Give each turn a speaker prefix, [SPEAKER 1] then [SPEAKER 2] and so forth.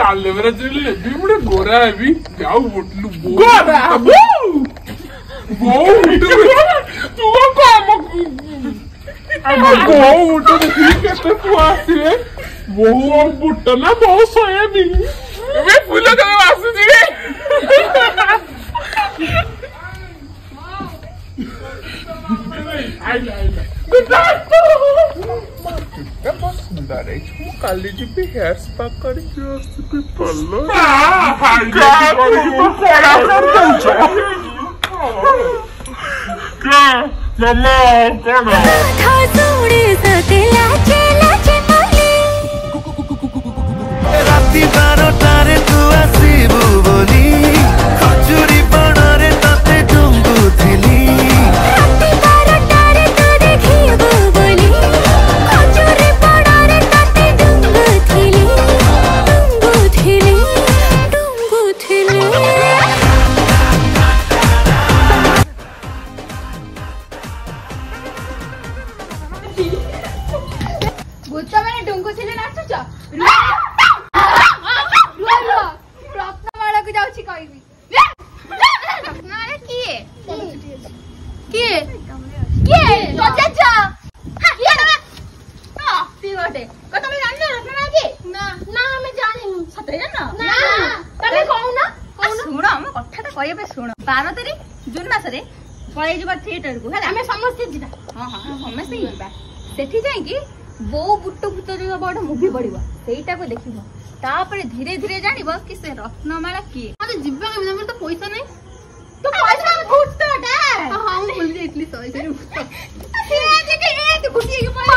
[SPEAKER 1] आलेवेरा jail भी गोरा है भी जाओ बोटलू बुट ना बहुत सोयाबीन फूल सुंदर है काली जी भी हेयर स्पा करके
[SPEAKER 2] राति 12टारे तू आसीबु बोली खजुरी बणरे तते डुंगुथिली राति 12टारे तू देखिबु बोली खजुरी बणरे तते डुंगुथिली
[SPEAKER 3] भूत मैंने डुंगु थिले नाचुच रत्नमाला को जाउछि कहबी रत्नमाला किए किए किए सजाचा किए ना ती गोटे को तुम जानो रत्नमाला की ना ना हमें जानि सते ना ना तमे कहू ना सुनो हम कथाटा कहबे सुनो 12 तारिख जून मास रे पळै जबा थिएटर को हला हमें समस्त जिबा हां हां समस्त जिबा सेठी जाई कि बो बुट्टो भूत जो बड़ मुवी पड़िबो सेटा को देखिबो तापर धीरे धीरे जानिबो कि से रत्नमाला किए मते जिबा के हमर तो पैसा नहीं तो पैसा भूतटा हां हां भूल जाइतली सॉरी भूत से जे के एक भूतिए के पैसा